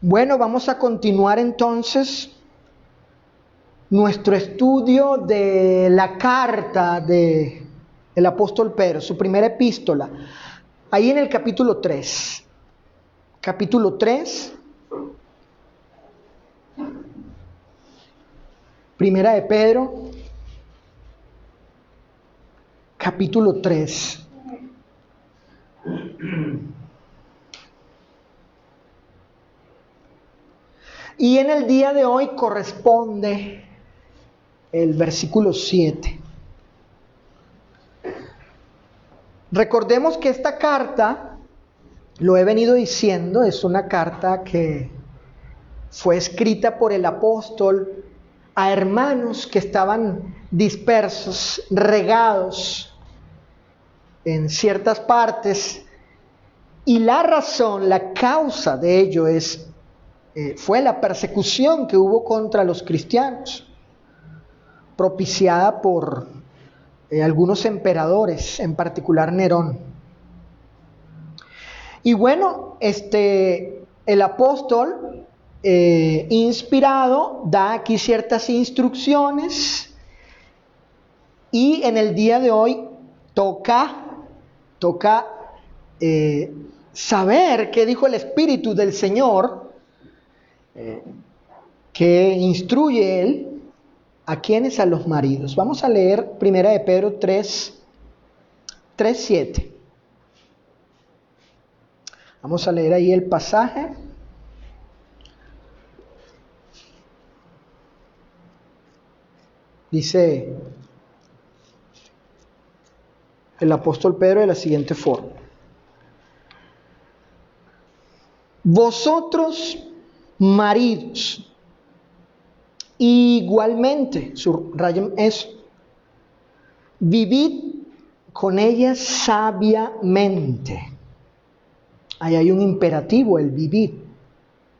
Bueno, vamos a continuar entonces nuestro estudio de la carta del apóstol Pedro, su primera epístola, ahí en el capítulo 3. Capítulo 3, primera de Pedro, capítulo 3. Y en el día de hoy corresponde el versículo 7. Recordemos que esta carta, lo he venido diciendo, es una carta que fue escrita por el apóstol a hermanos que estaban dispersos, regados en ciertas partes, y la razón, la causa de ello fue la persecución que hubo contra los cristianos, propiciada por algunos emperadores, en particular Nerón. Y bueno, el apóstol, inspirado, da aquí ciertas instrucciones, y en el día de hoy toca saber qué dijo el Espíritu del Señor, que instruye Él a quienes, a los maridos. Vamos a leer primera de Pedro 3:7. Vamos a leer ahí el pasaje. Dice el apóstol Pedro de la siguiente forma: vosotros, maridos, igualmente, subrayen eso, vivid con ellas sabiamente. Ahí hay un imperativo, el vivir,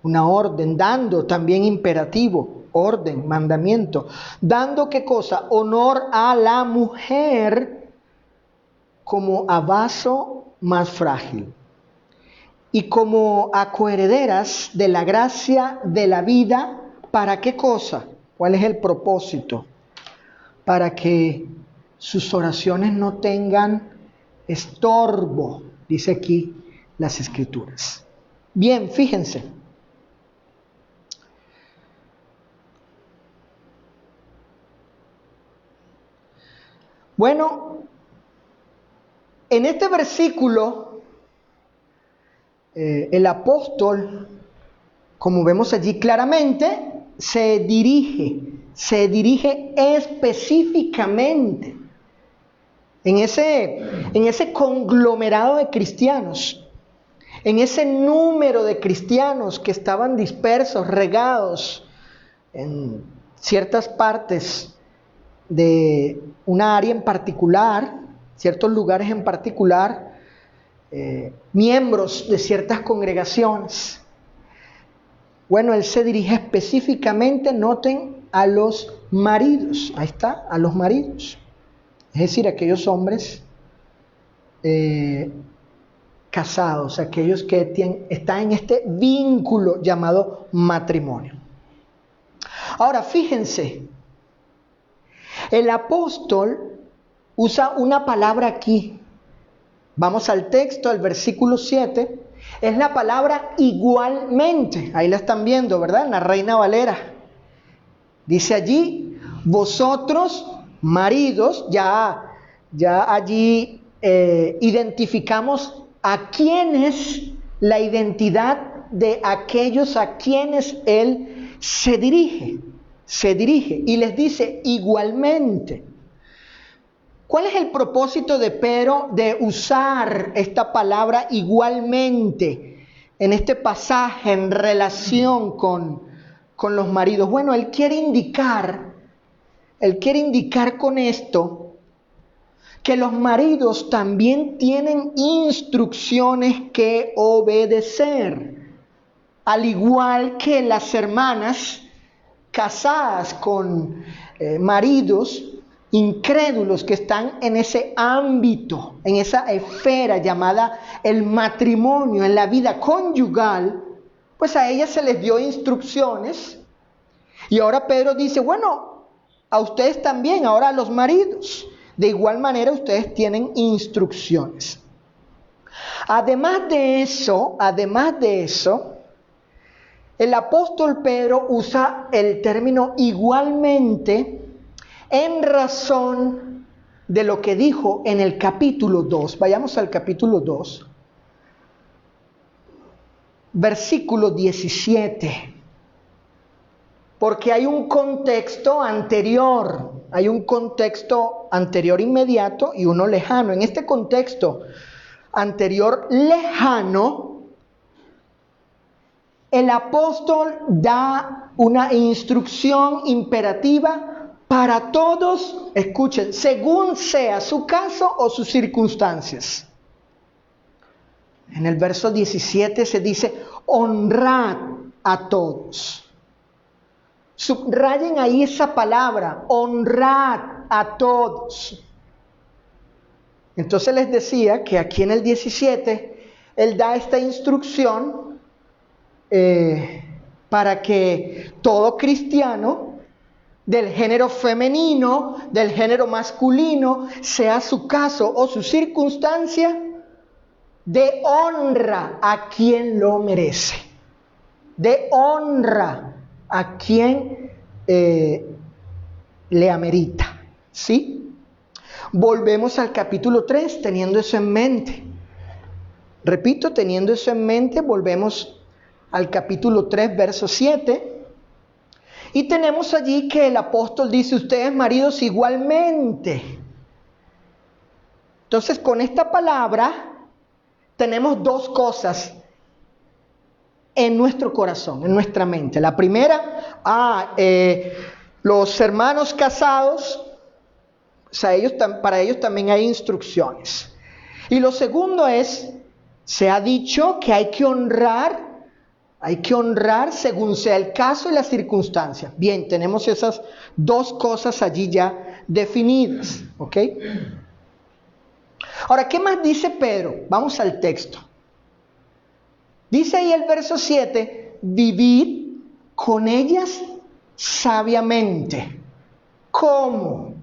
una orden, dando también imperativo, orden, mandamiento. Dando, ¿qué cosa? Honor a la mujer como a vaso más frágil, y como a coherederas de la gracia de la vida. ¿Para qué cosa? ¿Cuál es el propósito? Para que sus oraciones no tengan estorbo, dice aquí las Escrituras. Bien, fíjense. Bueno, en este versículo, el apóstol, como vemos allí claramente, se dirige específicamente en ese conglomerado de cristianos, en ese número de cristianos que estaban dispersos, regados en ciertas partes de una área en particular, ciertos lugares en particular, miembros de ciertas congregaciones. Bueno, él se dirige específicamente, noten, a los maridos. Ahí está, a los maridos. Es decir, aquellos hombres casados, aquellos que están en este vínculo llamado matrimonio. Ahora, fíjense, el apóstol usa una palabra aquí. Vamos al texto, al versículo 7. Es la palabra igualmente. Ahí la están viendo, ¿verdad? En la Reina Valera. Dice allí, vosotros, maridos, ya allí identificamos a quienes, la identidad de aquellos a quienes él se dirige, y les dice igualmente. ¿Cuál es el propósito de Pedro de usar esta palabra igualmente en este pasaje en relación con los maridos? Bueno, él quiere indicar con esto que los maridos también tienen instrucciones que obedecer, al igual que las hermanas casadas con maridos incrédulos que están en ese ámbito, en esa esfera llamada el matrimonio, en la vida conyugal. pues a ellas se les dio instrucciones. Y ahora Pedro dice, bueno, a ustedes también, ahora a los maridos. De igual manera ustedes tienen instrucciones. Además de eso, el apóstol Pedro usa el término igualmente en razón de lo que dijo en el capítulo 2. Vayamos al capítulo 2, versículo 17. Porque hay un contexto anterior inmediato y uno lejano. En este contexto anterior lejano, el apóstol da una instrucción imperativa para todos, escuchen, según sea su caso o sus circunstancias. En el verso 17 se dice, honrad a todos. Subrayen ahí esa palabra, honrad a todos. Entonces les decía que aquí en el 17, él da esta instrucción para que todo cristiano del género femenino, del género masculino, sea su caso o su circunstancia, de honra a quien lo merece. De honra a quien le amerita. ¿Sí? Volvemos al capítulo 3 teniendo eso en mente. Repito, teniendo eso en mente, volvemos al capítulo 3, verso 7. Y tenemos allí que el apóstol dice, ustedes maridos igualmente. Entonces, con esta palabra tenemos dos cosas en nuestro corazón, en nuestra mente. La primera, los hermanos casados, o sea, para ellos también hay instrucciones. Y lo segundo es, se ha dicho que hay que honrar según sea el caso y las circunstancias. Bien, tenemos esas dos cosas allí ya definidas, ¿ok? Ahora, ¿qué más dice Pedro? Vamos al texto. Dice ahí el verso 7, vivid con ellas sabiamente. ¿Cómo?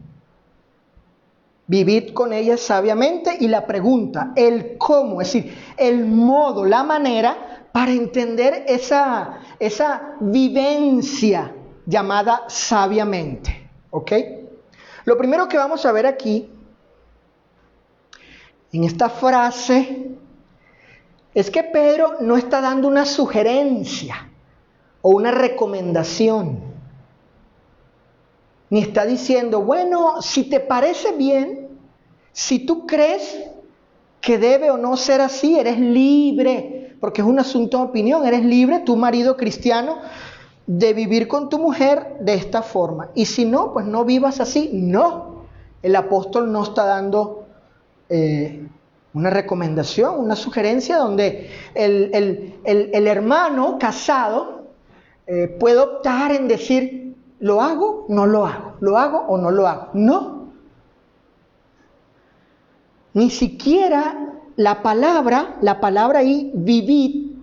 Vivid con ellas sabiamente, y la pregunta, el cómo, es decir, el modo, la manera para entender esa vivencia llamada sabiamente, ¿ok? Lo primero que vamos a ver aquí, en esta frase, es que Pedro no está dando una sugerencia o una recomendación, ni está diciendo, bueno, si te parece bien, si tú crees que debe o no ser así, eres libre, porque es un asunto de opinión, eres libre, tu marido cristiano, de vivir con tu mujer de esta forma. Y si no, pues no vivas así. No, el apóstol no está dando una recomendación, una sugerencia donde el hermano casado puede optar en decir, ¿lo hago? ¿No lo hago? ¿Lo hago o no lo hago? No. Ni siquiera la palabra ahí, vivid,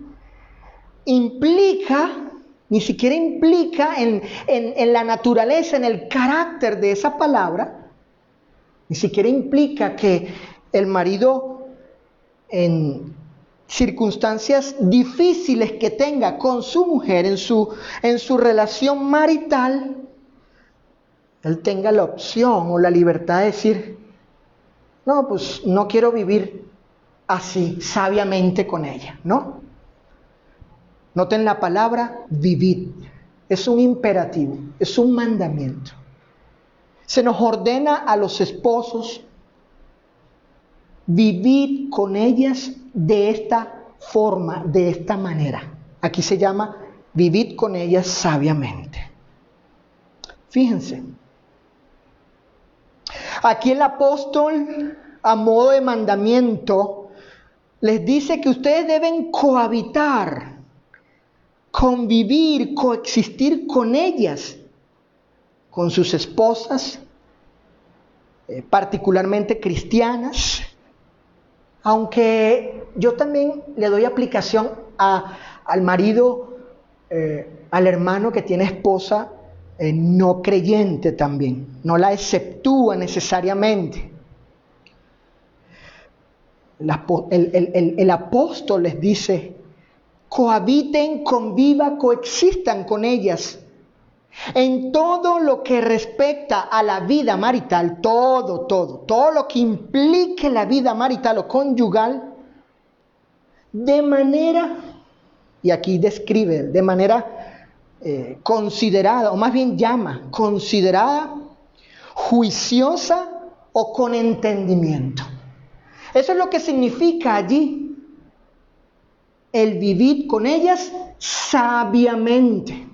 ni siquiera implica en la naturaleza, en el carácter de esa palabra, ni siquiera implica que el marido en circunstancias difíciles que tenga con su mujer, en su relación marital, él tenga la opción o la libertad de decir, no, pues no quiero vivir así, sabiamente con ella, ¿no? Noten la palabra vivid, es un imperativo, es un mandamiento. Se nos ordena a los esposos vivir con ellas de esta forma, de esta manera. Aquí se llama vivir con ellas sabiamente. Fíjense. Aquí el apóstol, a modo de mandamiento, les dice que ustedes deben cohabitar, convivir, coexistir con ellas, con sus esposas, particularmente cristianas, aunque yo también le doy aplicación al marido, al hermano que tiene esposa no creyente también, no la exceptúa necesariamente. El apóstol les dice: cohabiten, convivan, coexistan con ellas. En todo lo que respecta a la vida marital, todo lo que implique la vida marital o conyugal, de manera, y aquí describe, de manera considerada, o más bien llama, considerada, juiciosa o con entendimiento. Eso es lo que significa allí el vivir con ellas sabiamente.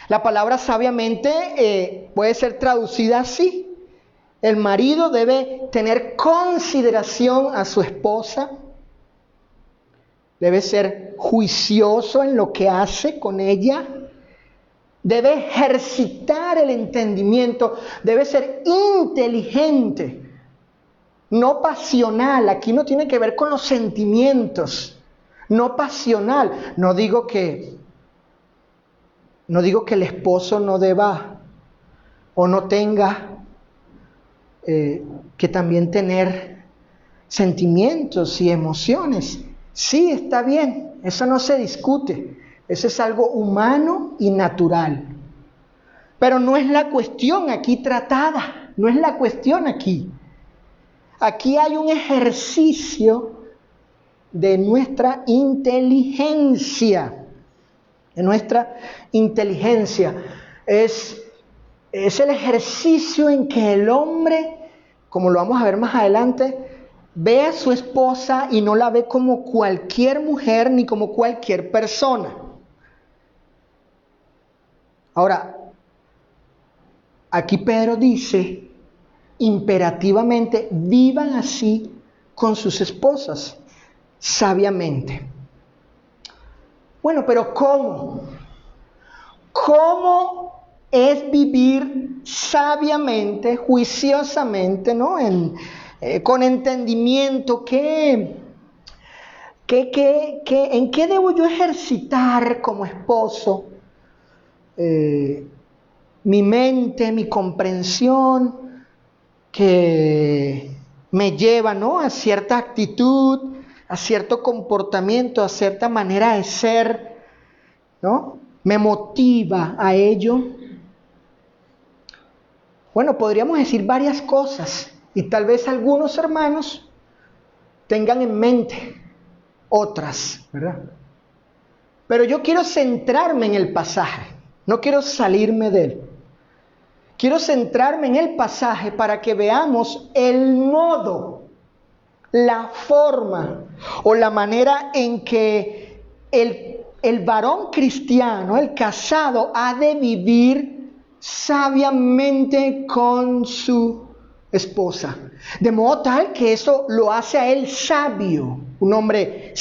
La palabra sabiamente puede ser traducida así. El marido debe tener consideración a su esposa, debe ser juicioso en lo que hace con ella, debe ejercitar el entendimiento, debe ser inteligente, no pasional. Aquí no tiene que ver con los sentimientos, no pasional. No digo que el esposo no deba o no tenga que también tener sentimientos y emociones. Sí, está bien, eso no se discute, eso es algo humano y natural. Pero no es la cuestión aquí tratada, no es la cuestión aquí. Aquí hay un ejercicio de nuestra inteligencia, Es el ejercicio en que el hombre, como lo vamos a ver más adelante, ve a su esposa y no la ve como cualquier mujer ni como cualquier persona. Ahora, aquí Pedro dice imperativamente: vivan así con sus esposas, sabiamente. Bueno, pero ¿cómo? ¿Cómo es vivir sabiamente, juiciosamente, ¿no? Con entendimiento? ¿En qué debo yo ejercitar como esposo mi mente, mi comprensión, que me lleva, ¿no?, a cierta actitud, a cierto comportamiento, a cierta manera de ser, ¿no? Me motiva a ello? Bueno, podríamos decir varias cosas y tal vez algunos hermanos tengan en mente otras, ¿verdad? Pero yo quiero centrarme en el pasaje, no quiero salirme de él. Quiero centrarme en el pasaje para que veamos el modo, la forma o la manera en que el varón cristiano, el casado, ha de vivir sabiamente con su esposa. De modo tal que eso lo hace a él sabio, un hombre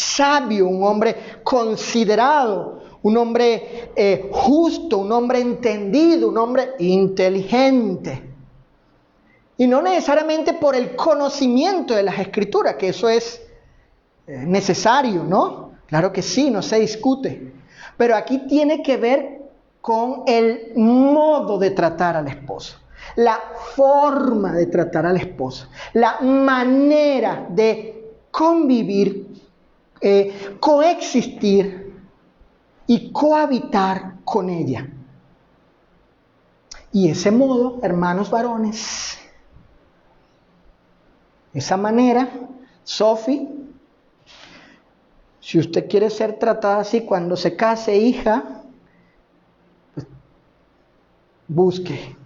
considerado, un hombre justo, un hombre entendido, un hombre inteligente. Y no necesariamente por el conocimiento de las Escrituras, que eso es necesario, ¿no? Claro que sí, no se discute. Pero aquí tiene que ver con el modo de tratar al esposo, la forma de tratar al esposo, la manera de convivir, coexistir y cohabitar con ella. Y ese modo, hermanos varones, esa manera, Sophie, si usted quiere ser tratada así cuando se case, hija, pues busque.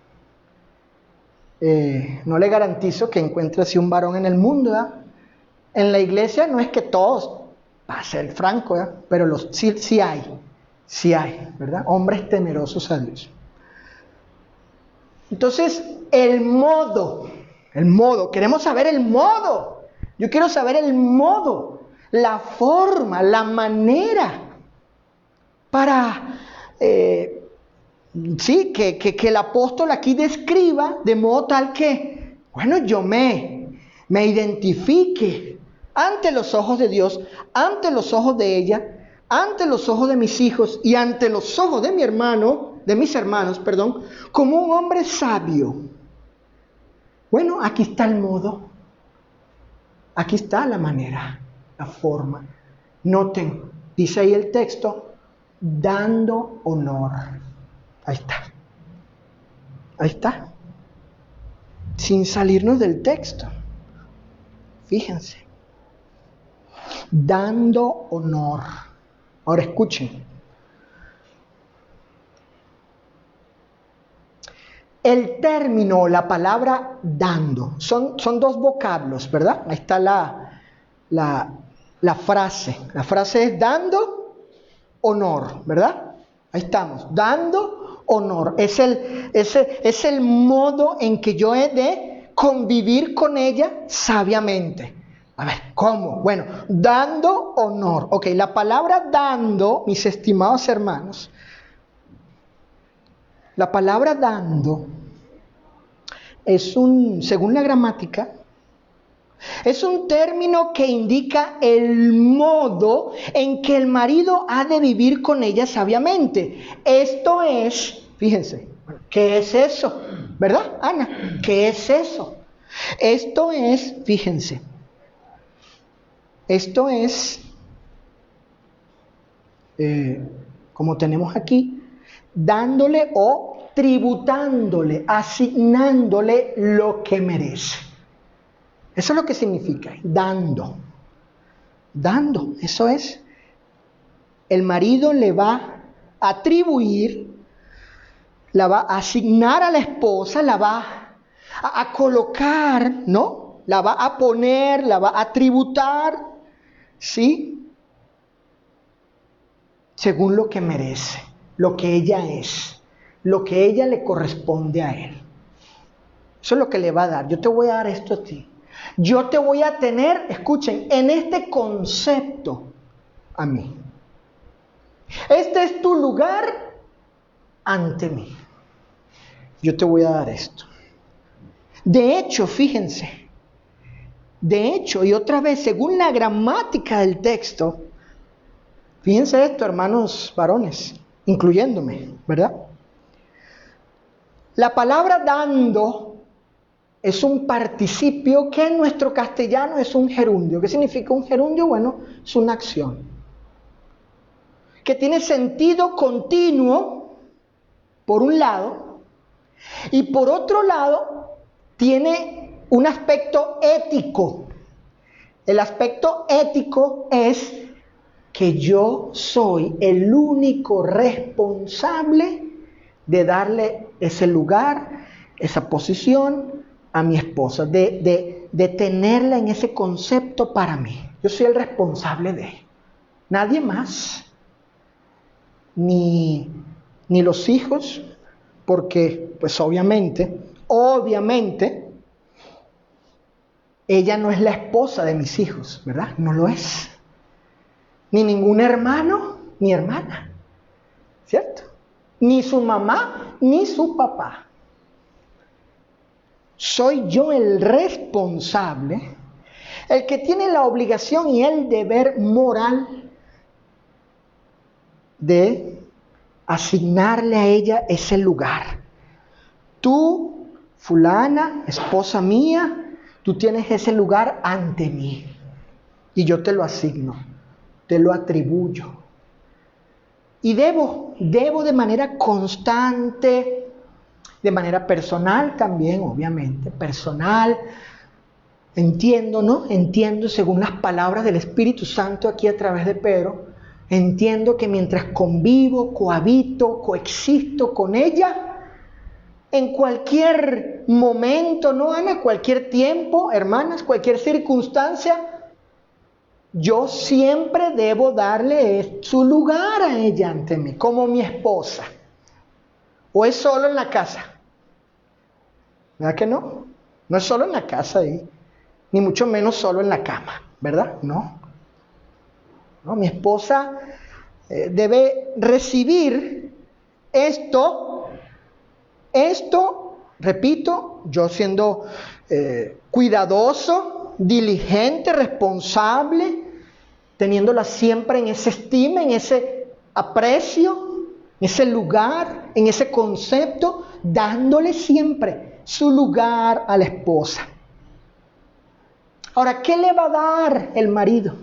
No le garantizo que encuentre así un varón en el mundo, ¿verdad? En la iglesia no es que todos, para ser franco, ¿verdad?, pero sí hay, ¿verdad?, hombres temerosos a Dios. Entonces, el modo, queremos saber el modo. Yo quiero saber el modo, la forma, la manera para, que el apóstol aquí describa de modo tal que, bueno, yo me identifique ante los ojos de Dios, ante los ojos de ella, ante los ojos de mis hijos y ante los ojos de mis hermanos, como un hombre sabio. Bueno, aquí está el modo. Aquí está la manera, la forma. Noten, dice ahí el texto, dando honor. Ahí está. Ahí está. Sin salirnos del texto. Fíjense. Dando honor. Ahora escuchen. El término, la palabra dando, son dos vocablos, ¿verdad? Ahí está la frase. La frase es dando honor, ¿verdad? Ahí estamos, dando honor. Es el modo en que yo he de convivir con ella sabiamente. A ver, ¿cómo? Bueno, dando honor. Ok, la palabra dando, mis estimados hermanos, la palabra dando según la gramática, es un término que indica el modo en que el marido ha de vivir con ella sabiamente. Esto es, fíjense, ¿qué es eso? ¿Verdad, Ana? ¿Qué es eso? Esto es, fíjense, esto es, como tenemos aquí, dándole o tributándole, asignándole lo que merece. Eso es lo que significa, dando. Dando, eso es. El marido le va a atribuir, la va a asignar a la esposa, la va a colocar, ¿no? La va a poner, la va a tributar, ¿sí? Según lo que merece, lo que ella es. Lo que ella le corresponde a él. Eso es lo que le va a dar. Yo te voy a dar esto a ti. Yo te voy a tener, escuchen, en este concepto a mí. Este es tu lugar ante mí. Yo te voy a dar esto. De hecho, fíjense. De hecho, y otra vez, según la gramática del texto, fíjense esto, hermanos varones, incluyéndome, ¿verdad? La palabra dando es un participio que en nuestro castellano es un gerundio. ¿Qué significa un gerundio? Bueno, es una acción que tiene sentido continuo, por un lado, y por otro lado, tiene un aspecto ético. El aspecto ético es que yo soy el único responsable de darle ese lugar, esa posición a mi esposa, de tenerla en ese concepto para mí. Yo soy el responsable de ella. Nadie más, ni los hijos, porque pues obviamente, ella no es la esposa de mis hijos, ¿verdad? No lo es. Ni ningún hermano, ni hermana, ¿cierto? Ni su mamá, ni su papá. Soy yo el responsable, el que tiene la obligación y el deber moral de asignarle a ella ese lugar. Tú, fulana, esposa mía, tú tienes ese lugar ante mí y yo te lo asigno, te lo atribuyo. Y debo de manera constante, de manera personal también, obviamente, personal, entiendo, ¿no? Entiendo según las palabras del Espíritu Santo aquí a través de Pedro, entiendo que mientras convivo, cohabito, coexisto con ella, en cualquier momento, ¿no, Ana? Cualquier tiempo, hermanas, cualquier circunstancia, yo siempre debo darle su lugar a ella ante mí, como mi esposa. ¿O es solo en la casa? ¿Verdad que no? No es solo en la casa ahí, ni mucho menos solo en la cama, ¿verdad? No. No, mi esposa debe recibir esto, repito, yo siendo cuidadoso, diligente, responsable, teniéndola siempre en esa estima, en ese aprecio, en ese lugar, en ese concepto, dándole siempre su lugar a la esposa. Ahora, ¿qué le va a dar el marido?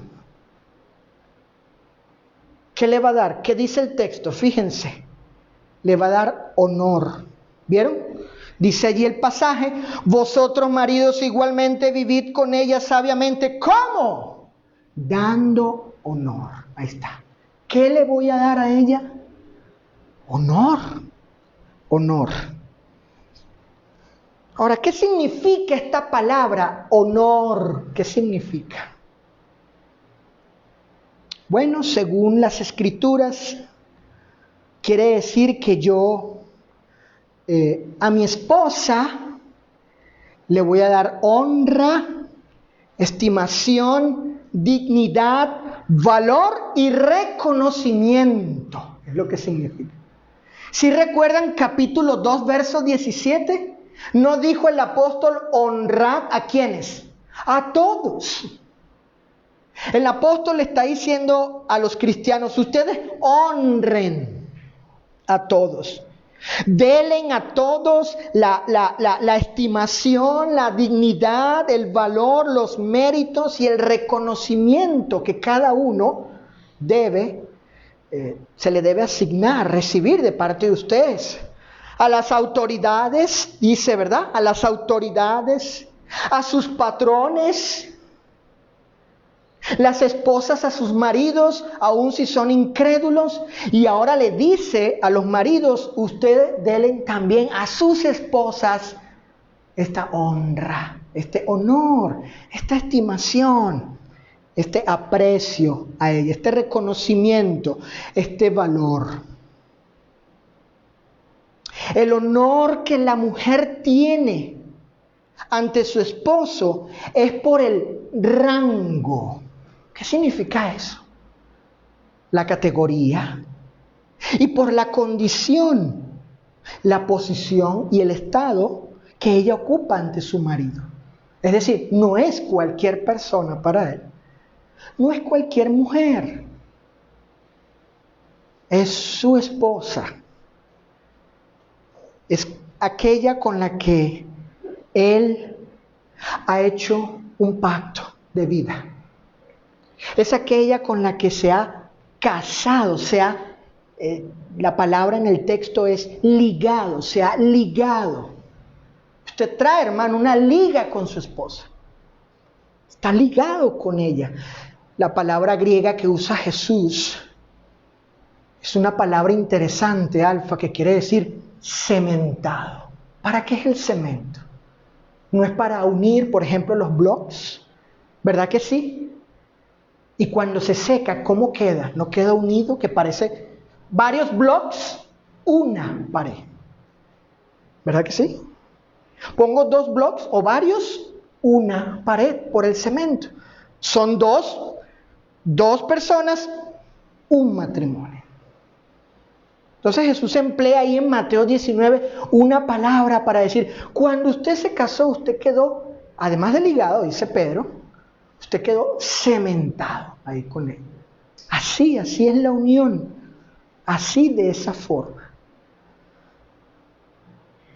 ¿Qué le va a dar? ¿Qué dice el texto? Fíjense, le va a dar honor. ¿Vieron? Dice allí el pasaje, vosotros maridos igualmente vivid con ella sabiamente. ¿Cómo? Dando honor. Ahí está. ¿Qué le voy a dar a ella? Honor. Honor. Ahora, ¿qué significa esta palabra honor? ¿Qué significa? Bueno, según las Escrituras, quiere decir que yo a mi esposa le voy a dar honra, estimación, dignidad, valor y reconocimiento. Es lo que significa. Si recuerdan capítulo 2, verso 17, ¿no dijo el apóstol honrad a quiénes? A todos. El apóstol le está diciendo a los cristianos, ustedes honren a todos. Denle a todos la estimación, la dignidad, el valor, los méritos y el reconocimiento que cada uno se le debe asignar, recibir de parte de ustedes. A las autoridades, dice, ¿verdad? A las autoridades, a sus patrones, las esposas a sus maridos, aun si son incrédulos. Y ahora le dice a los maridos, ustedes denle también a sus esposas esta honra, este honor, esta estimación, este aprecio a ella, este reconocimiento, este valor. El honor que la mujer tiene ante su esposo es por el rango. ¿Qué significa eso? La categoría. Y por la condición, la posición y el estado que ella ocupa ante su marido. Es decir, no es cualquier persona para él. No es cualquier mujer. Es su esposa. Es aquella con la que él ha hecho un pacto de vida. Es aquella con la que se ha casado, la palabra en el texto es ligado, se ha ligado. Usted trae, hermano, una liga con su esposa. Está ligado con ella. La palabra griega que usa Jesús es una palabra interesante, alfa, que quiere decir cementado. ¿Para qué es el cemento? No es para unir, por ejemplo, los blocks, ¿verdad que sí? Y cuando se seca, ¿cómo queda? ¿No queda unido? Que parece varios blocks, una pared. ¿Verdad que sí? Pongo 2 blocks o varios, una pared por el cemento. Son dos personas, un matrimonio. Entonces Jesús emplea ahí en Mateo 19 una palabra para decir, cuando usted se casó, usted quedó, además de ligado, dice Pedro, usted quedó cementado ahí con él. Así es la unión. Así, de esa forma.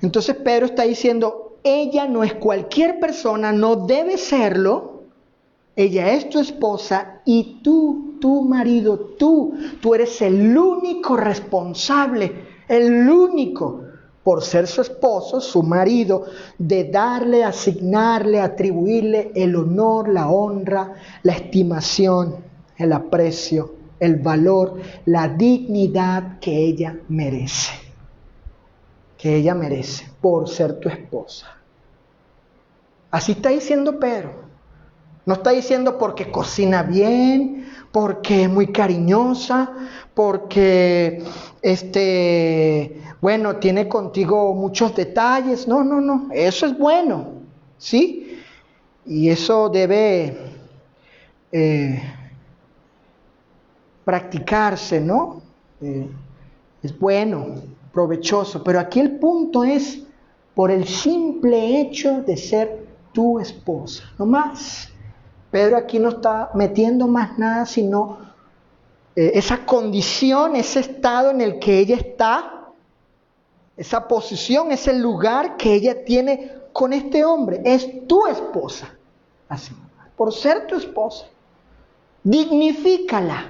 Entonces Pedro está diciendo, ella no es cualquier persona, no debe serlo. Ella es tu esposa y tú, tu marido, tú eres el único responsable, el único, por ser su esposo, su marido, de darle, asignarle, atribuirle el honor, la honra, la estimación, el aprecio, el valor, la dignidad que ella merece. Que ella merece por ser tu esposa. Así está diciendo Pedro. No está diciendo porque cocina bien, porque es muy cariñosa, porque tiene contigo muchos detalles. No, eso es bueno, ¿sí? Y eso debe practicarse, ¿no? Es bueno, provechoso, pero aquí el punto es por el simple hecho de ser tu esposa, no más. Pedro aquí no está metiendo más nada, sino esa condición, ese estado en el que ella está, esa posición, ese lugar que ella tiene con este hombre. Es tu esposa. Así, por ser tu esposa. Dignifícala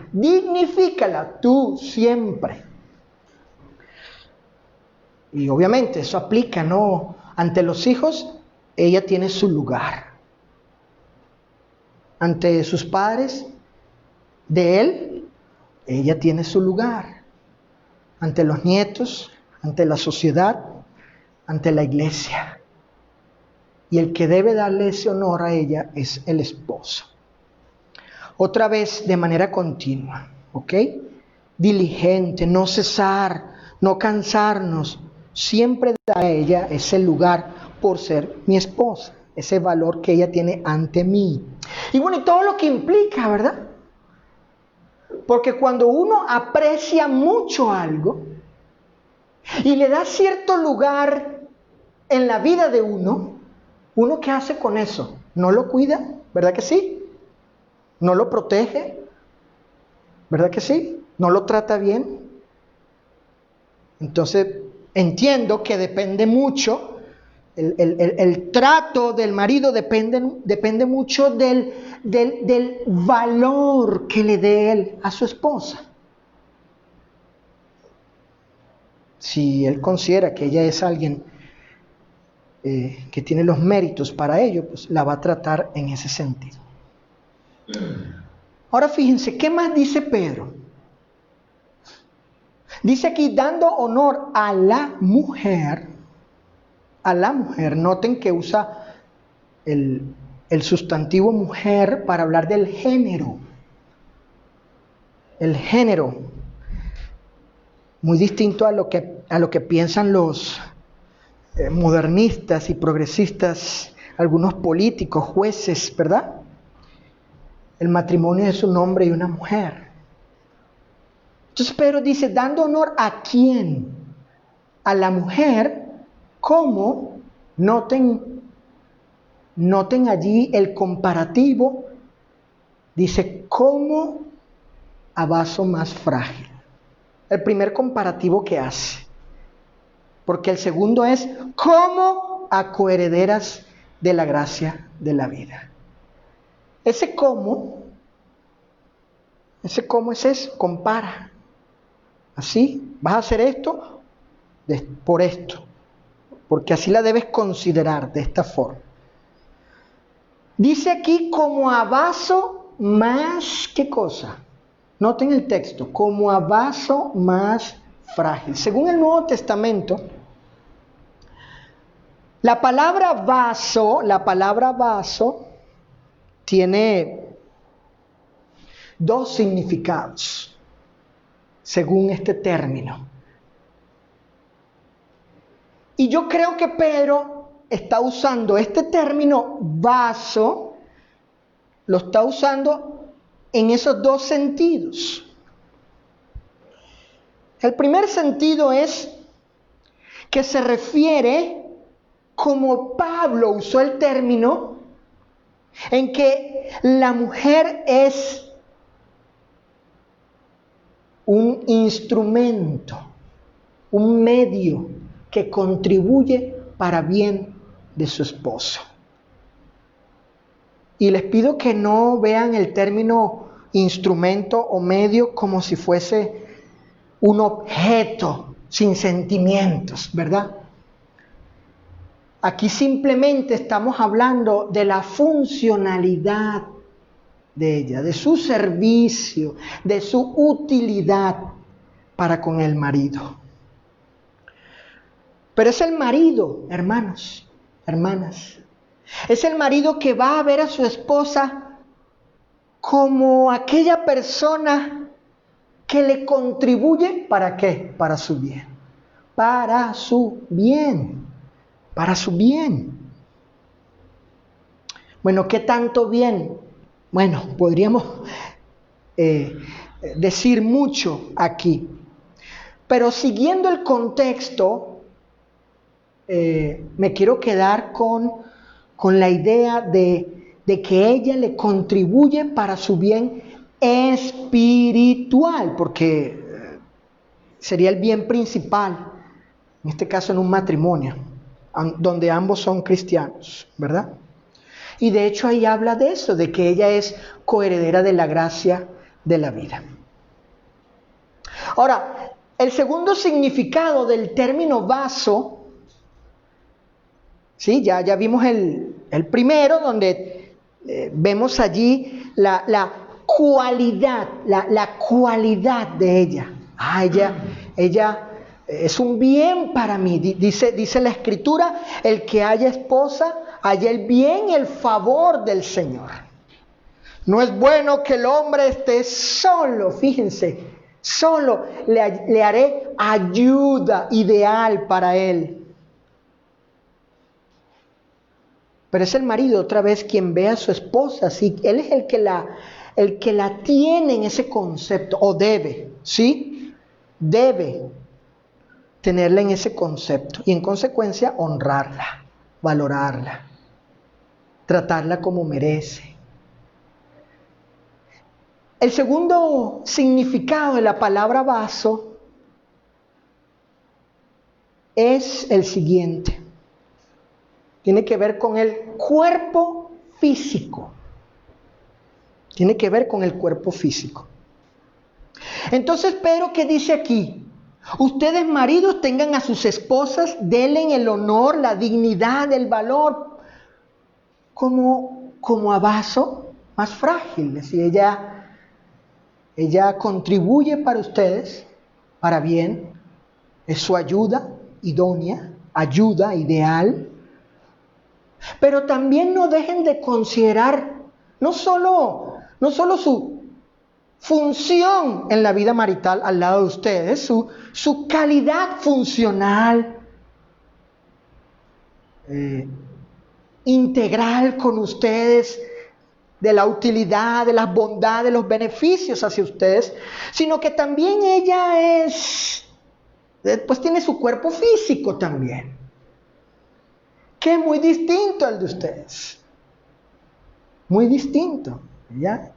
tú siempre. Y obviamente eso aplica, ¿no? Ante los hijos, ella tiene su lugar. Ante sus padres, de él, ella tiene su lugar. Ante los nietos, ante la sociedad, ante la iglesia. Y el que debe darle ese honor a ella es el esposo. Otra vez, de manera continua, ¿ok? Diligente, no cesar, no cansarnos. Siempre dar a ella ese lugar por ser mi esposa, ese valor que ella tiene ante mí. Y bueno, y todo lo que implica, ¿verdad? Porque cuando uno aprecia mucho algo y le da cierto lugar en la vida de uno, ¿uno qué hace con eso? ¿No lo cuida? ¿Verdad que sí? ¿No lo protege? ¿Verdad que sí? ¿No lo trata bien? Entonces, entiendo que depende mucho, el trato del marido depende mucho del valor que le dé él a su esposa. Si él considera que ella es alguien que tiene los méritos para ello, pues la va a tratar en ese sentido. Ahora fíjense, ¿qué más dice Pedro? Dice aquí, dando honor a la mujer, noten que usa el sustantivo mujer para hablar del género. El género, muy distinto a lo que piensan los modernistas y progresistas, algunos políticos, jueces, ¿verdad? El matrimonio es un hombre y una mujer. Entonces Pedro dice, dando honor ¿a quién? A la mujer, ¿cómo? Noten allí el comparativo. Dice, ¿cómo a vaso más frágil? El primer comparativo que hace. Porque el segundo es, ¿cómo a coherederas de la gracia de la vida? Ese cómo es eso, compara. Así, vas a hacer esto por esto, porque así la debes considerar de esta forma. Dice aquí como a vaso más, ¿qué cosa? Noten el texto, como a vaso más frágil. Según el Nuevo Testamento, la palabra vaso tiene dos significados, según este término. Y yo creo que Pedro está usando este término vaso, lo está usando en esos dos sentidos. El primer sentido es que se refiere, como Pablo usó el término, en que la mujer es un instrumento, un medio que contribuye para bien de su esposo. Y les pido que no vean el término instrumento o medio como si fuese un objeto sin sentimientos, ¿verdad? Aquí simplemente estamos hablando de la funcionalidad de ella, de su servicio, de su utilidad para con el marido. Pero es el marido, hermanos, hermanas, es el marido que va a ver a su esposa como aquella persona que le contribuye, ¿para qué? Para su bien. Para su bien. Para su bien. Bueno, ¿qué tanto bien? Bueno, podríamos decir mucho aquí. Pero siguiendo el contexto, me quiero quedar con la idea de de que ella le contribuye para su bien espiritual, porque sería el bien principal, en este caso en un matrimonio, donde ambos son cristianos, ¿verdad? Y de hecho ahí habla de eso, de que ella es coheredera de la gracia de la vida. Ahora, el segundo significado del término vaso, ¿sí? Ya vimos el primero, donde vemos allí la cualidad, la cualidad de ella. Ella es un bien para mí, dice la Escritura, el que haya esposa, haya el bien y el favor del Señor. No es bueno que el hombre esté solo, fíjense, solo le haré ayuda ideal para él. Pero es el marido otra vez quien ve a su esposa, ¿sí? Él es el que la tiene en ese concepto, o debe, ¿sí? Debe tenerla en ese concepto y en consecuencia honrarla, valorarla, tratarla como merece. El segundo significado de la palabra vaso es el siguiente. Tiene que ver con el cuerpo físico. Tiene que ver con el cuerpo físico. Entonces, Pedro, ¿qué dice aquí? Ustedes, maridos, tengan a sus esposas, denle el honor, la dignidad, el valor, como a vaso más frágil. Si ella contribuye para ustedes, para bien, es su ayuda idónea, ayuda ideal. Pero también no dejen de considerar no solo su función en la vida marital al lado de ustedes, su calidad funcional, integral con ustedes, de la utilidad, de las bondades, de los beneficios hacia ustedes, sino que también ella pues tiene su cuerpo físico también, que es muy distinto al de ustedes. Muy distinto, ¿ya?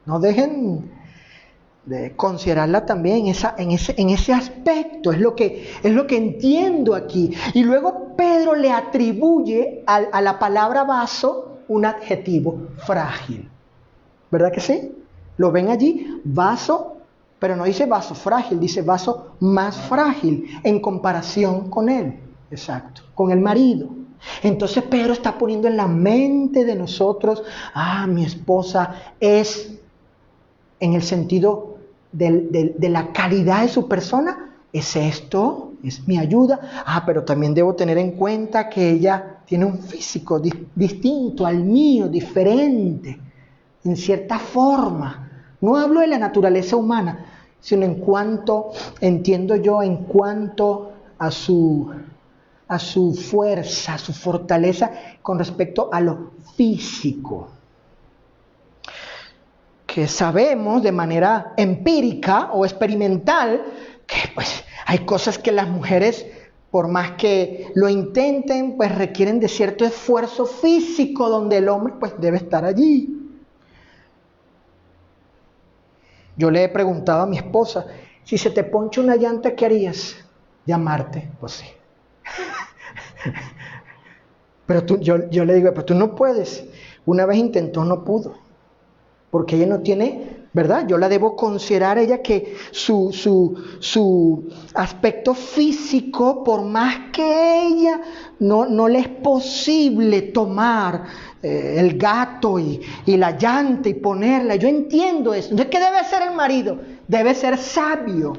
No dejen de considerarla también en ese aspecto, es lo que entiendo aquí. Y luego Pedro le atribuye a la palabra vaso un adjetivo, frágil. ¿Verdad que sí? ¿Lo ven allí? Vaso, pero no dice vaso frágil, dice vaso más frágil en comparación con él. Exacto, con el marido. Entonces Pedro está poniendo en la mente de nosotros, mi esposa es, en el sentido de la calidad de su persona, es esto, es mi ayuda. Pero también debo tener en cuenta que ella tiene un físico distinto al mío, diferente, en cierta forma. No hablo de la naturaleza humana, sino en cuanto a su fuerza, a su fortaleza con respecto a lo físico. Que sabemos de manera empírica o experimental que pues hay cosas que las mujeres, por más que lo intenten, pues requieren de cierto esfuerzo físico donde el hombre pues debe estar allí. Yo le he preguntado a mi esposa, si se te poncha una llanta, ¿qué harías? Llamarte. Pues sí. Pero yo le digo, pero tú no puedes. Una vez intentó, no pudo. Porque ella no tiene, ¿verdad? Yo la debo considerar ella que su aspecto físico, por más que ella no le es posible tomar el gato y la llanta y ponerla. Yo entiendo eso. Entonces, ¿qué debe hacer el marido? Debe ser sabio.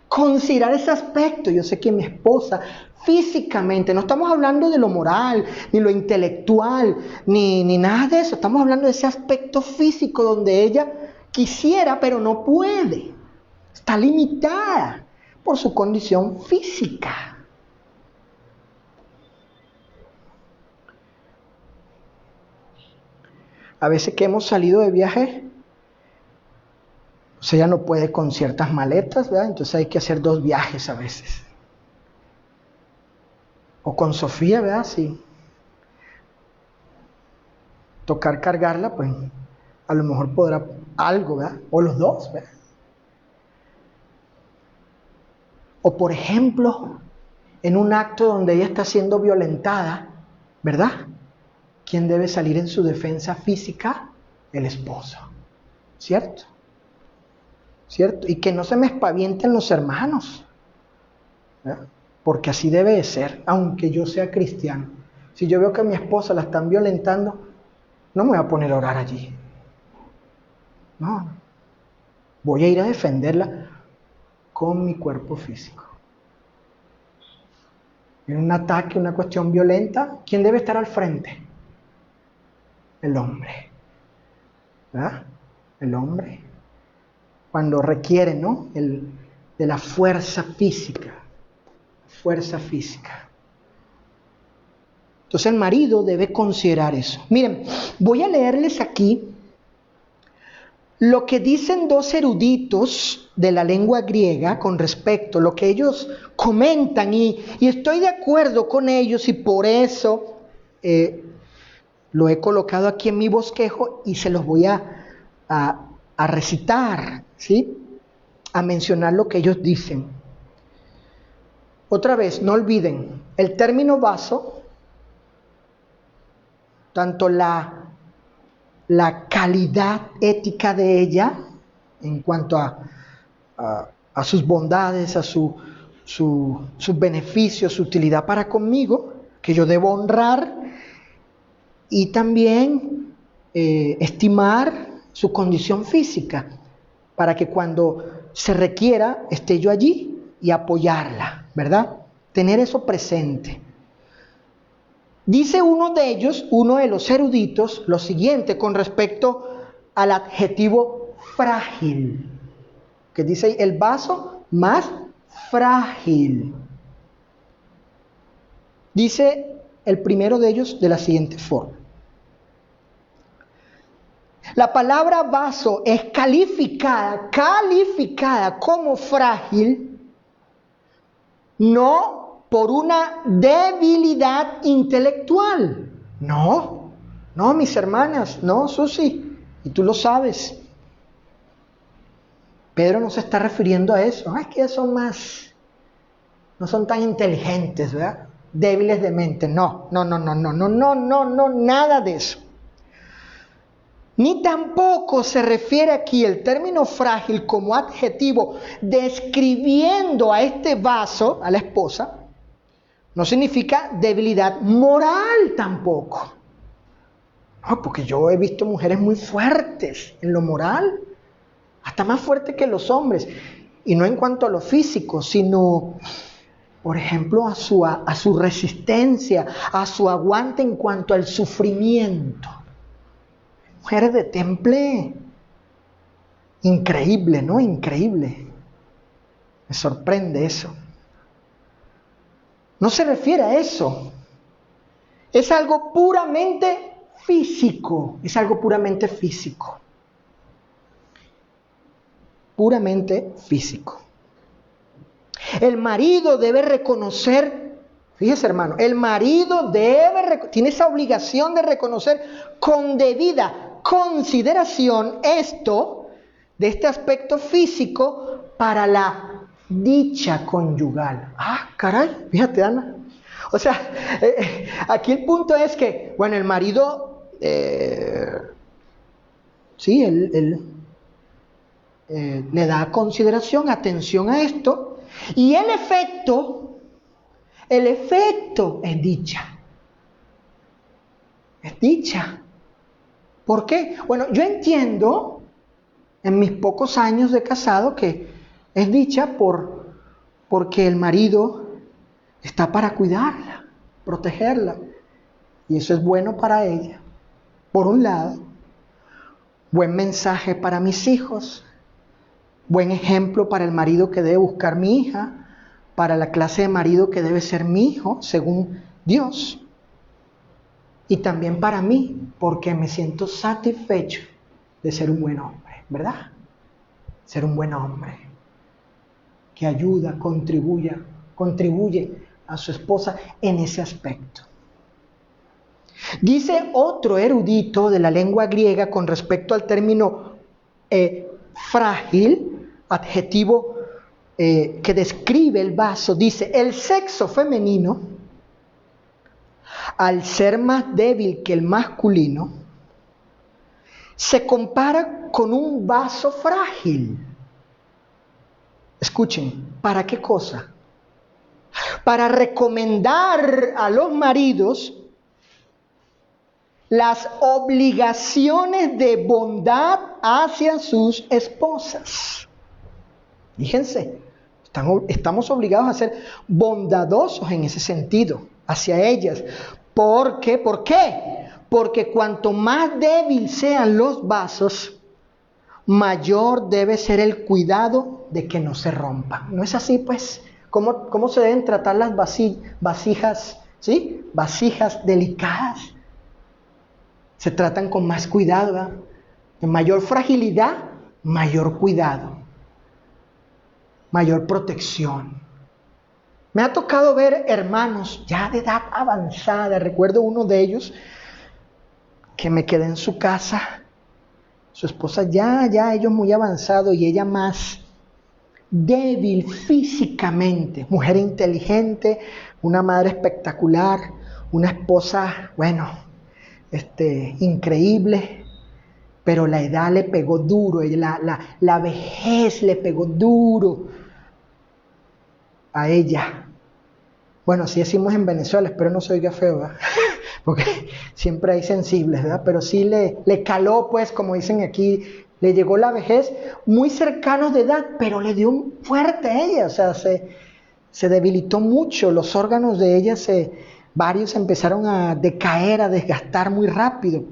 Considerar ese aspecto. Yo sé que mi esposa físicamente, no estamos hablando de lo moral, ni lo intelectual, ni nada de eso. Estamos hablando de ese aspecto físico donde ella quisiera, pero no puede. Está limitada por su condición física. A veces que hemos salido de viaje, ella no puede con ciertas maletas, ¿verdad? Entonces hay que hacer 2 viajes a veces. O con Sofía, ¿verdad? Sí. tocar cargarla, pues a lo mejor podrá algo, ¿verdad? O los dos, ¿verdad? O por ejemplo, en un acto donde ella está siendo violentada, ¿verdad? ¿Quién debe salir en su defensa física? El esposo, ¿cierto? ¿Cierto? Y que no se me espavienten los hermanos, ¿verdad? Porque así debe de ser, aunque yo sea cristiano. Si yo veo que a mi esposa la están violentando, no me voy a poner a orar allí. No, voy a ir a defenderla con mi cuerpo físico. En un ataque, una cuestión violenta, ¿quién debe estar al frente? El hombre, ¿verdad? El hombre. Cuando requiere, ¿no? De la fuerza física. Fuerza física. Entonces el marido debe considerar eso. Miren, voy a leerles aquí lo que dicen dos eruditos de la lengua griega con respecto a lo que ellos comentan, y estoy de acuerdo con ellos, y por eso lo he colocado aquí en mi bosquejo y se los voy a recitar, ¿sí? A mencionar lo que ellos dicen. Otra vez, no olviden, el término vaso, tanto la calidad ética de ella, en cuanto a sus bondades, a sus beneficios, su utilidad para conmigo, que yo debo honrar, y también estimar su condición física, para que cuando se requiera esté yo allí y apoyarla, ¿verdad? Tener eso presente. Dice uno de ellos, uno de los eruditos, lo siguiente con respecto al adjetivo frágil, que dice el vaso más frágil. Dice el primero de ellos de la siguiente forma: la palabra vaso es calificada como frágil, no por una debilidad intelectual. No, mis hermanas, no, Susi, y tú lo sabes. Pedro no se está refiriendo a eso. Es que ellos son no son tan inteligentes, ¿verdad? Débiles de mente. No, nada de eso. Ni tampoco se refiere aquí el término frágil como adjetivo describiendo a este vaso, a la esposa. No significa debilidad moral tampoco. No, porque yo he visto mujeres muy fuertes en lo moral, hasta más fuertes que los hombres. Y no en cuanto a lo físico, sino, por ejemplo, a su resistencia, a su aguante en cuanto al sufrimiento. Mujeres de temple. Increíble, ¿no? Increíble. Me sorprende eso. No se refiere a eso. Es algo puramente físico. Es algo puramente físico. Puramente físico. El marido debe reconocer, fíjese hermano, el marido tiene esa obligación de reconocer con debida consideración esto, de este aspecto físico, para la dicha conyugal. Ah, caray, fíjate, Ana. O sea, aquí el punto es que, bueno, el marido, sí, él le da consideración, atención a esto, y el efecto es dicha. Es dicha. ¿Por qué? Bueno, yo entiendo, en mis pocos años de casado, que es dicha porque el marido está para cuidarla, protegerla. Y eso es bueno para ella. Por un lado, buen mensaje para mis hijos, buen ejemplo para el marido que debe buscar mi hija, para la clase de marido que debe ser mi hijo, según Dios. Y también para mí, porque me siento satisfecho de ser un buen hombre, ¿verdad? Ser un buen hombre que ayuda, contribuye a su esposa en ese aspecto. Dice otro erudito de la lengua griega con respecto al término frágil, adjetivo que describe el vaso, dice: el sexo femenino, al ser más débil que el masculino, se compara con un vaso frágil. Escuchen, ¿para qué cosa? Para recomendar a los maridos las obligaciones de bondad hacia sus esposas. Fíjense, estamos obligados a ser bondadosos en ese sentido hacia ellas. ¿Por qué? ¿Por qué? Porque cuanto más débil sean los vasos, mayor debe ser el cuidado de que no se rompan. ¿No es así, pues? ¿Cómo se deben tratar las vasijas, ¿sí? Vasijas delicadas. Se tratan con más cuidado, ¿verdad? De mayor fragilidad, mayor cuidado, mayor protección. Me ha tocado ver hermanos ya de edad avanzada. Recuerdo uno de ellos que me quedé en su casa. Su esposa ya ellos muy avanzados y ella más débil físicamente. Mujer inteligente, una madre espectacular, una esposa, increíble, pero la edad le pegó duro, la vejez le pegó duro a ella. Bueno, así decimos en Venezuela, espero no se oiga feo, ¿verdad? Porque siempre hay sensibles, ¿verdad? Pero sí le caló, pues, como dicen aquí, le llegó la vejez muy cercanos de edad, pero le dio un fuerte a ella, o sea, se debilitó mucho, los órganos de ella varios empezaron a decaer, a desgastar muy rápido.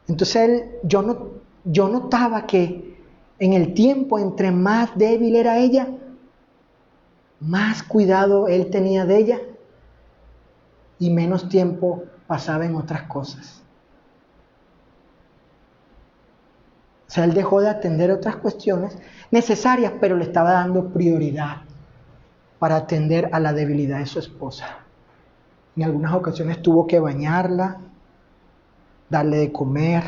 Entonces yo notaba que en el tiempo, entre más débil era ella, más cuidado él tenía de ella y menos tiempo pasaba en otras cosas. O sea, él dejó de atender otras cuestiones necesarias, pero le estaba dando prioridad para atender a la debilidad de su esposa. En algunas ocasiones tuvo que bañarla, darle de comer.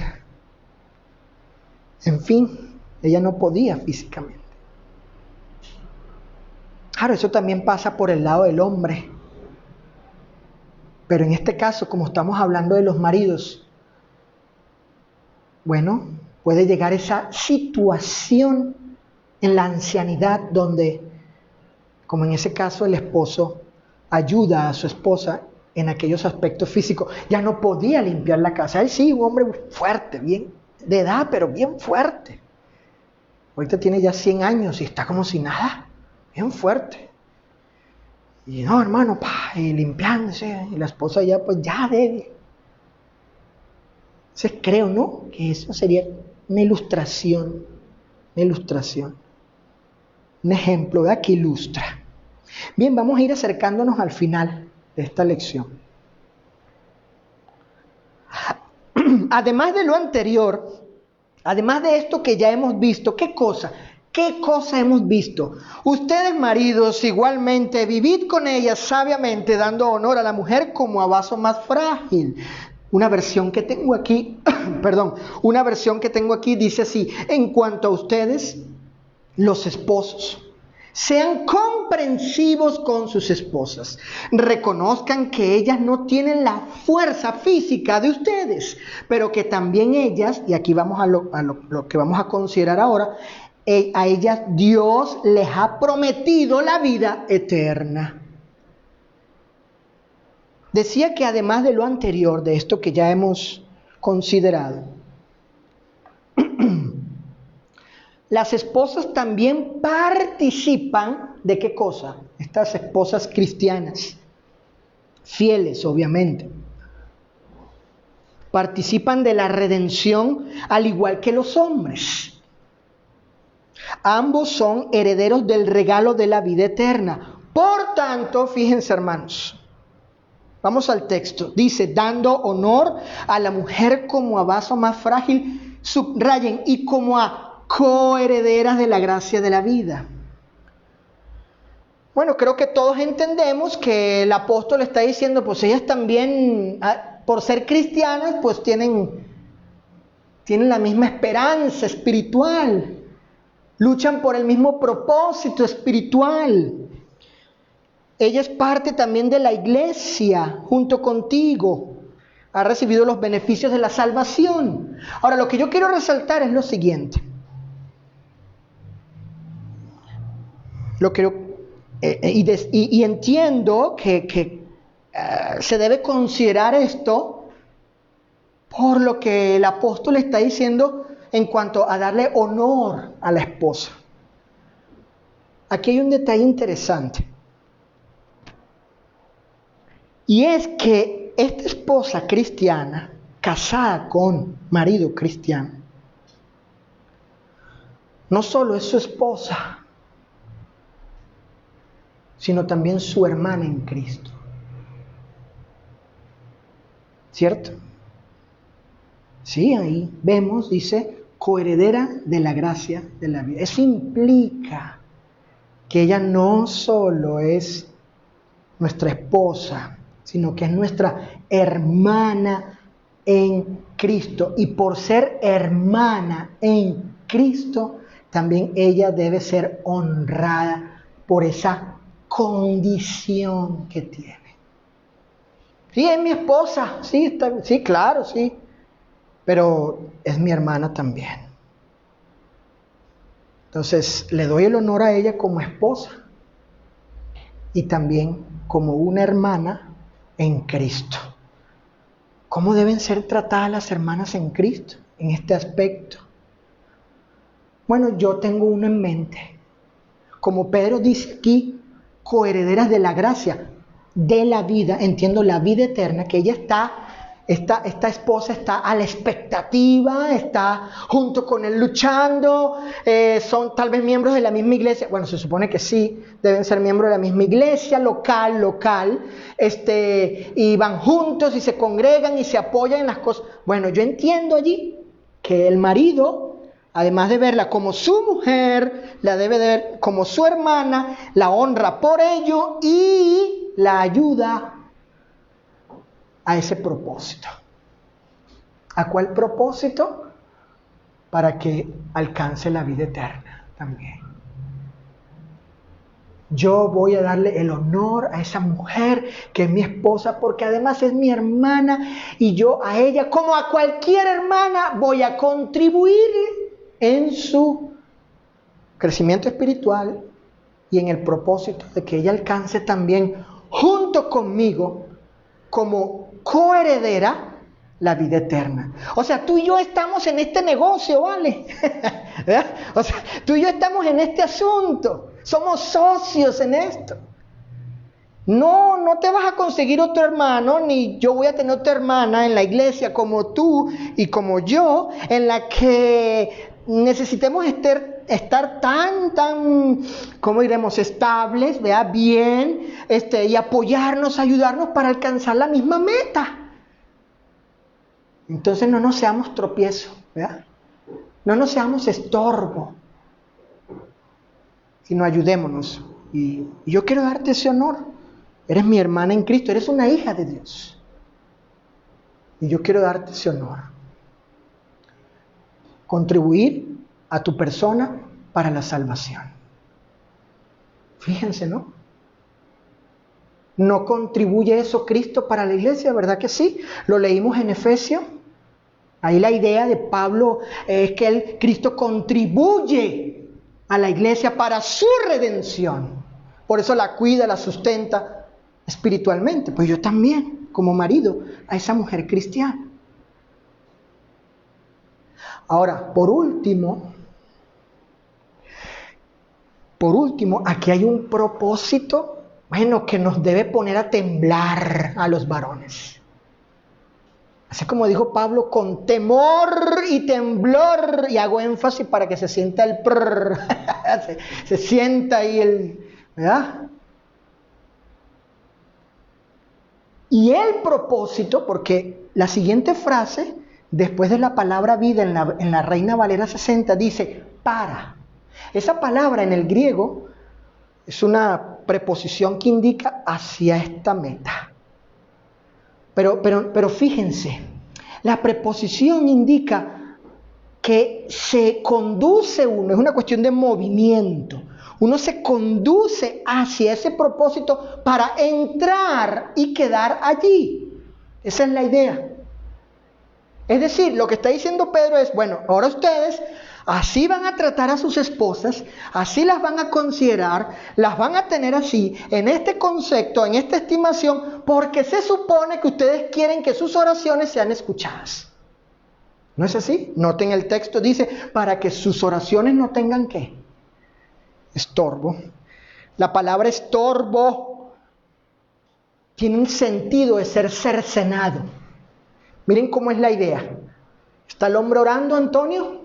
En fin, ella no podía físicamente. Claro, eso también pasa por el lado del hombre. Pero en este caso, como estamos hablando de los maridos, puede llegar esa situación en la ancianidad donde, como en ese caso, el esposo ayuda a su esposa en aquellos aspectos físicos. Ya no podía limpiar la casa. Él sí, un hombre fuerte, bien de edad, pero bien fuerte. Ahorita tiene ya 100 años y está como si nada, bien fuerte. Y no, hermano, y limpiándose, y la esposa ya, pues ya débil. Entonces creo, ¿no?, que eso sería una ilustración, un ejemplo, ¿verdad?, que ilustra. Bien, vamos a ir acercándonos al final de esta lección. Además de lo anterior, además de esto que ya hemos visto, ¿qué cosa hemos visto? Ustedes, maridos, igualmente, vivid con ellas sabiamente, dando honor a la mujer como a vaso más frágil. Una versión que tengo aquí, una versión que tengo aquí dice así: en cuanto a ustedes, los esposos, sean comprensivos con sus esposas. Reconozcan que ellas no tienen la fuerza física de ustedes, pero que también ellas, y aquí vamos a lo que vamos a considerar ahora, a ellas Dios les ha prometido la vida eterna. Decía que además de lo anterior, de esto que ya hemos considerado, las esposas también participan ¿de qué cosa? Estas esposas cristianas, fieles obviamente, participan de la redención al igual que los hombres. Ambos son herederos del regalo de la vida eterna. Por tanto, fíjense, hermanos, vamos al texto. Dice: dando honor a la mujer como a vaso más frágil, subrayen, y como a coherederas de la gracia de la vida. Bueno, creo que todos entendemos que el apóstol está diciendo, pues ellas también, por ser cristianas, pues tienen la misma esperanza espiritual, luchan por el mismo propósito espiritual. Ella es parte también de la iglesia, junto contigo, ha recibido los beneficios de la salvación. Ahora, lo que yo quiero resaltar es lo siguiente. Y entiendo que se debe considerar esto por lo que el apóstol está diciendo en cuanto a darle honor a la esposa. Aquí hay un detalle interesante. Y es que esta esposa cristiana, casada con marido cristiano, no solo es su esposa, sino también su hermana en Cristo. ¿Cierto? Sí, ahí vemos, dice, coheredera de la gracia de la vida. Eso implica que ella no solo es nuestra esposa, sino que es nuestra hermana en Cristo. Y por ser hermana en Cristo, también ella debe ser honrada por esa condición que tiene. Sí, es mi esposa, sí, sí, claro, sí, pero es mi hermana también. Entonces, le doy el honor a ella como esposa y también como una hermana en Cristo. ¿Cómo deben ser tratadas las hermanas en Cristo en este aspecto? Bueno, yo tengo uno en mente. Como Pedro dice aquí, coherederas de la gracia, de la vida, entiendo la vida eterna, que ella esta esposa está a la expectativa, está junto con él luchando, son tal vez miembros de la misma iglesia, bueno, se supone que sí, deben ser miembros de la misma iglesia, local, y van juntos y se congregan y se apoyan en las cosas. Bueno, yo entiendo allí que el marido, además de verla como su mujer, la debe de ver como su hermana, la honra por ello y la ayuda a ese propósito. ¿A cuál propósito? Para que alcance la vida eterna también. Yo voy a darle el honor a esa mujer que es mi esposa, porque además es mi hermana, y yo a ella, como a cualquier hermana, voy a contribuir en su crecimiento espiritual y en el propósito de que ella alcance también junto conmigo como coheredera la vida eterna. O sea, tú y yo estamos en este negocio, ¿vale? ¿Verdad? O sea, tú y yo estamos en este asunto, somos socios en esto. No te vas a conseguir otro hermano, ni yo voy a tener otra hermana en la iglesia como tú y como yo, en la que necesitemos estar tan, ¿cómo diremos?, estables, ¿vea? Bien, y apoyarnos, ayudarnos para alcanzar la misma meta. Entonces no nos seamos tropiezo, ¿verdad? No nos seamos estorbo, sino ayudémonos. Y yo quiero darte ese honor. Eres mi hermana en Cristo, eres una hija de Dios. Y yo quiero darte ese honor. Contribuir a tu persona para la salvación. Fíjense, ¿no? ¿No contribuye eso Cristo para la iglesia? ¿Verdad que sí? Lo leímos en Efesios. Ahí la idea de Pablo es que Cristo contribuye a la iglesia para su redención. Por eso la cuida, la sustenta espiritualmente. Pues yo también, como marido, a esa mujer cristiana. Ahora, por último, aquí hay un propósito, que nos debe poner a temblar a los varones. Así como dijo Pablo, con temor y temblor, y hago énfasis para que se sienta el prrr, se sienta ahí ¿verdad? Y el propósito, porque la siguiente frase, después de la palabra vida en la Reina Valera 60, dice para. Esa palabra en el griego es una preposición que indica hacia esta meta. Pero fíjense, la preposición indica que se conduce uno, es una cuestión de movimiento. Uno se conduce hacia ese propósito para entrar y quedar allí. Esa es la idea. Es decir, lo que está diciendo Pedro es, bueno, ahora ustedes así van a tratar a sus esposas, así las van a considerar, las van a tener así, en este concepto, en esta estimación, porque se supone que ustedes quieren que sus oraciones sean escuchadas. ¿No es así? Noten el texto, dice, para que sus oraciones no tengan ¿qué? Estorbo. La palabra estorbo tiene un sentido de ser cercenado. Miren cómo es la idea. Está el hombre orando, Antonio,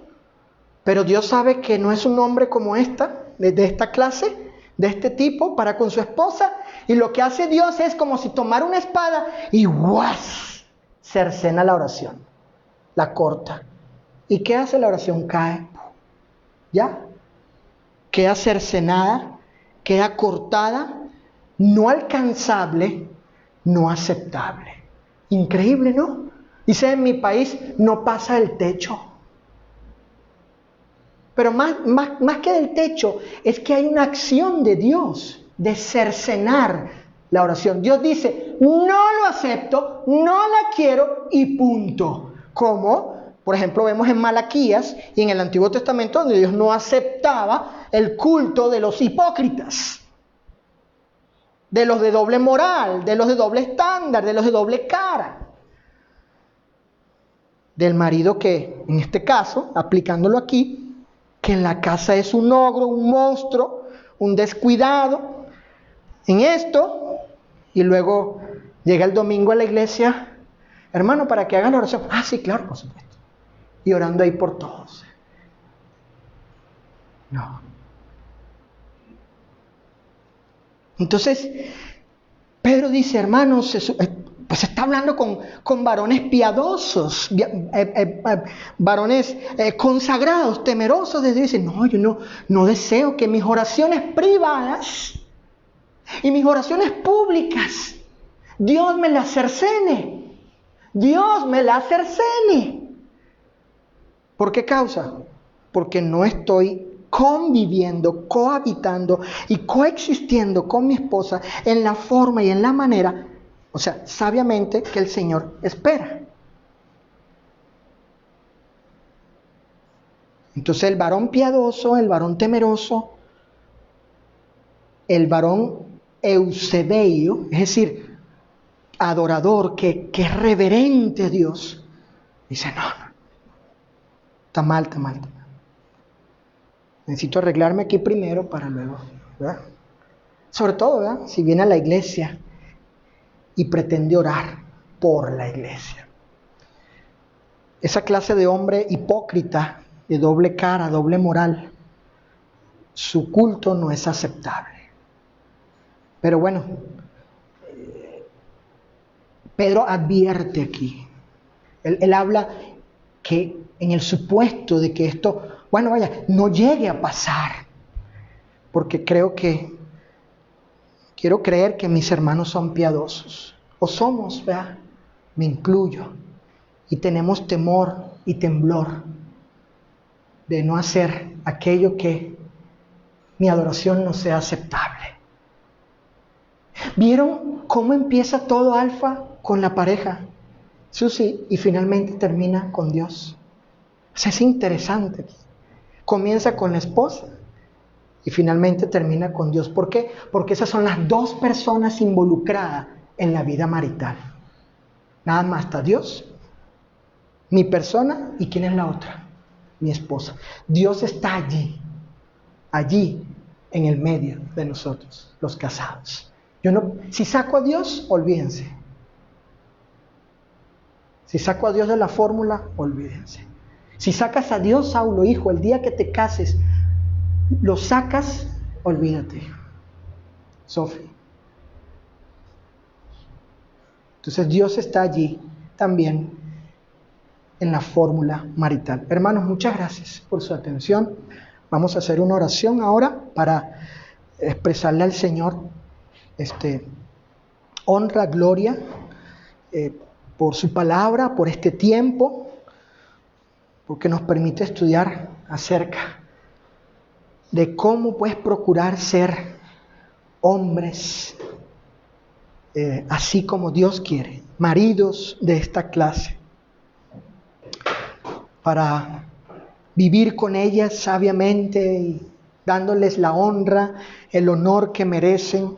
pero Dios sabe que no es un hombre como de esta clase, de este tipo, para con su esposa. Y lo que hace Dios es como si tomara una espada y ¡guas! Cercena la oración. La corta. ¿Y qué hace la oración? Cae. ¿Ya? Queda cercenada, queda cortada, no alcanzable, no aceptable. Increíble, ¿no? Dice, en mi país no pasa el techo. Pero más que del techo, es que hay una acción de Dios de cercenar la oración. Dios dice, no lo acepto, no la quiero y punto. ¿Cómo? Por ejemplo, vemos en Malaquías y en el Antiguo Testamento donde Dios no aceptaba el culto de los hipócritas, de los de doble moral, de los de doble estándar, de los de doble cara. Del marido que, en este caso, aplicándolo aquí, que en la casa es un ogro, un monstruo, un descuidado en esto, y luego llega el domingo a la iglesia, hermano, para que hagan la oración. Ah, sí, claro, por supuesto. Y orando ahí por todos. No. Entonces, Pedro dice, hermanos, pues está hablando con varones piadosos, varones consagrados, temerosos de Dios. Dice, no, yo no deseo que mis oraciones privadas y mis oraciones públicas, Dios me las cercene. Dios me las cercene. ¿Por qué causa? Porque no estoy conviviendo, cohabitando y coexistiendo con mi esposa en la forma y en la manera, o sea, sabiamente que el Señor espera. Entonces el varón piadoso, el varón temeroso, el varón eusebio, es decir, adorador, que es reverente a Dios, dice, no, está mal. Necesito arreglarme aquí primero para luego, ¿verdad? Sobre todo, ¿verdad? Si viene a la iglesia y pretende orar por la iglesia. Esa clase de hombre hipócrita, de doble cara, doble moral, su culto no es aceptable. Pero bueno, Pedro advierte aquí. Él habla que en el supuesto de que esto, bueno, vaya, no llegue a pasar. Porque quiero creer que mis hermanos son piadosos. O somos, ¿verdad? Me incluyo. Y tenemos temor y temblor de no hacer aquello que mi adoración no sea aceptable. ¿Vieron cómo empieza todo Alfa con la pareja? Susi, y finalmente termina con Dios. O sea, es interesante. Comienza con la esposa y finalmente termina con Dios. ¿Por qué? Porque esas son las dos personas involucradas en la vida marital. Nada más está Dios, mi persona, y ¿quién es la otra? Mi esposa. Dios está allí en el medio de nosotros, los casados. Si saco a Dios, olvídense. Si saco a Dios de la fórmula, olvídense. Si sacas a Dios, Saulo, hijo, el día que te cases, lo sacas, olvídate. Sofi. Entonces Dios está allí también en la fórmula marital. Hermanos, muchas gracias por su atención. Vamos a hacer una oración ahora para expresarle al Señor honra, gloria, por su palabra, por este tiempo, porque nos permite estudiar acerca de cómo puedes procurar ser hombres así como Dios quiere, maridos de esta clase, para vivir con ellas sabiamente y dándoles la honra, el honor que merecen,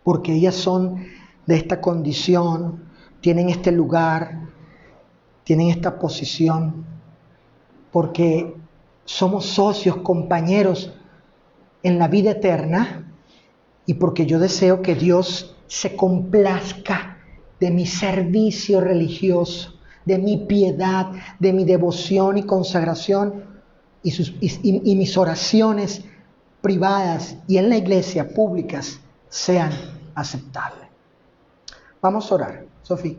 porque ellas son de esta condición, tienen este lugar, tienen esta posición, porque somos socios, compañeros en la vida eterna, y porque yo deseo que Dios se complazca de mi servicio religioso, de mi piedad, de mi devoción y consagración, y mis oraciones privadas y en la iglesia públicas sean aceptables. Vamos a orar, Sofía.